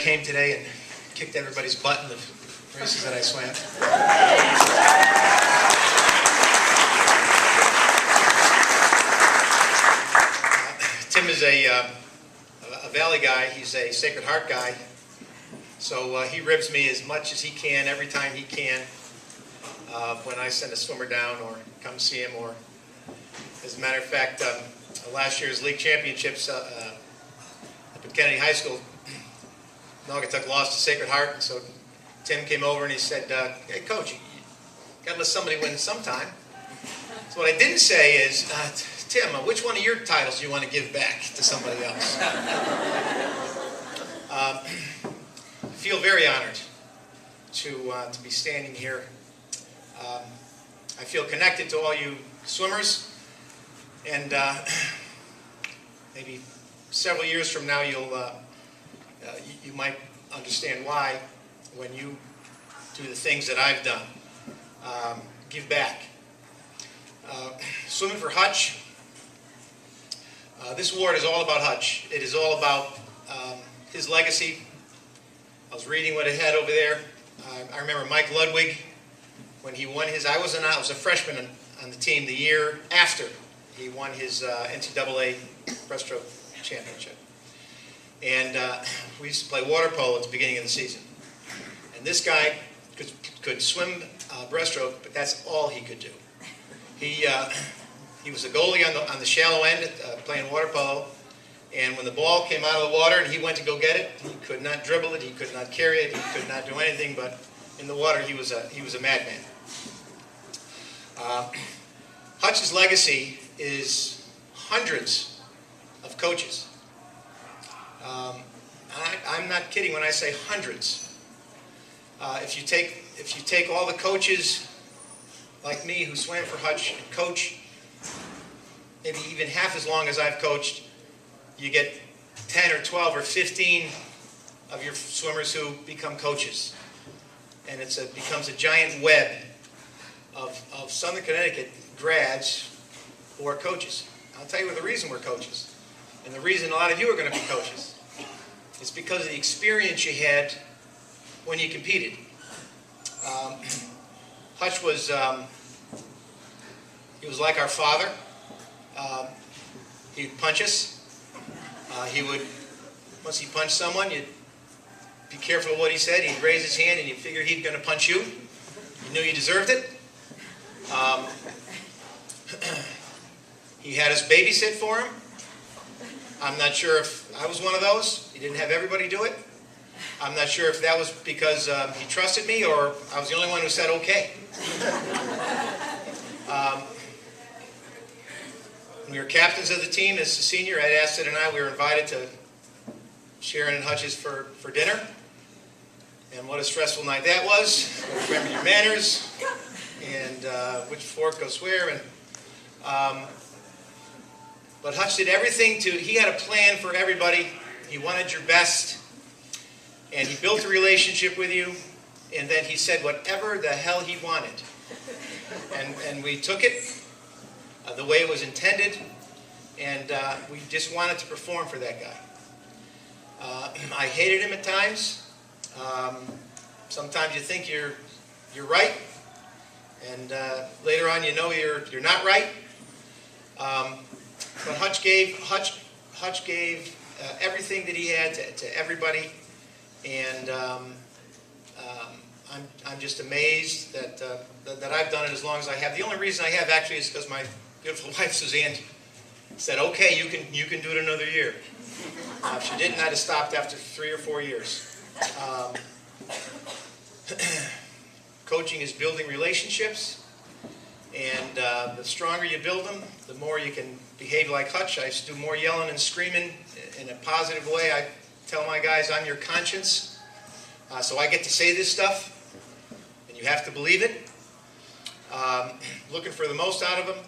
came today and kicked everybody's butt in the races that I swam. Tim is a Valley guy. He's a Sacred Heart guy. So he ribs me as much as he can every time he can when I send a swimmer down or come see him. Or, as a matter of fact, last year's league championships up at Kennedy High School, Naugatuck lost to Sacred Heart, and so Tim came over and he said, "Hey, Coach, you got to let somebody win sometime." So what I didn't say is, "Tim, which one of your titles do you want to give back to somebody else?" I feel very honored to be standing here. I feel connected to all you swimmers, and maybe several years from now you might understand why when you do the things that I've done. Give back. Swimming for Hutch. This award is all about Hutch. It is all about his legacy. I was reading what it had over there. I remember Mike Ludwig when he won his. I was a freshman on the team the year after he won his NCAA breaststroke championship. And we used to play water polo at the beginning of the season. And this guy could swim breaststroke, but that's all he could do. He was a goalie on the shallow end playing water polo. And when the ball came out of the water and he went to go get it, he could not dribble it, he could not carry it, he could not do anything. But in the water, he was a madman. Hutch's legacy is hundreds of coaches. I'm not kidding when I say hundreds. If you take all the coaches like me who swam for Hutch and coach maybe even half as long as I've coached, you get 10 or 12 or 15 of your swimmers who become coaches. And it becomes a giant web of Southern Connecticut grads who are coaches. I'll tell you the reason we're coaches. And the reason a lot of you are going to be coaches is because of the experience you had when you competed. Hutch was, he was like our father. He'd punch us. Once he punched someone, you'd be careful of what he said. He'd raise his hand and you figured he'd going to punch you. You knew you deserved it. He had us babysit for him. I'm not sure if I was one of those. He didn't have everybody do it. I'm not sure if that was because he trusted me or I was the only one who said okay. When we were captains of the team as a senior, Ed Aston and I, we were invited to Sharon and Hutch's for dinner. And what a stressful night that was. Remember your manners and which fork goes where. But Hutch did everything he had a plan for everybody. He wanted your best. And he built a relationship with you. And then he said whatever the hell he wanted. And we took it the way it was intended. And we just wanted to perform for that guy. I hated him at times. Sometimes you think you're right. And later on you know you're not right. But Hutch gave everything that he had to everybody, and I'm just amazed that I've done it as long as I have. The only reason I have actually is because my beautiful wife Suzanne said, "Okay, you can do it another year." If she didn't, I'd have stopped after 3 or 4 years. Coaching is building relationships. And the stronger you build them, the more you can behave like Hutch. I used to do more yelling and screaming in a positive way. I tell my guys, I'm your conscience. So I get to say this stuff, and you have to believe it. Looking for the most out of them.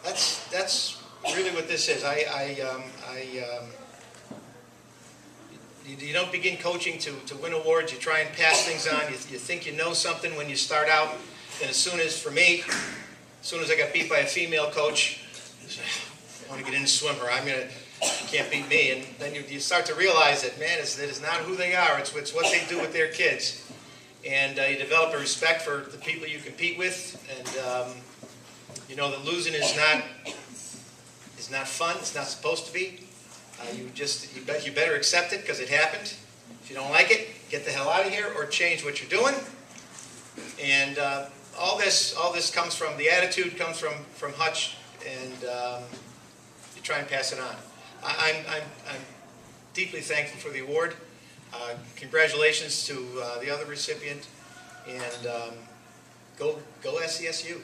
That's really what this is. You don't begin coaching to win awards. You try and pass things on. You think you know something when you start out. Then as soon as I got beat by a female coach, want to get into swimmer. You can't beat me. And then you start to realize that, man, it is not who they are. It's what they do with their kids. And you develop a respect for the people you compete with. And you know that losing is not fun. It's not supposed to be. You better accept it because it happened. If you don't like it, get the hell out of here or change what you're doing. And all this comes from the attitude comes from Hutch, and you try and pass it on. I'm deeply thankful for the award. Congratulations to the other recipient, and go SCSU.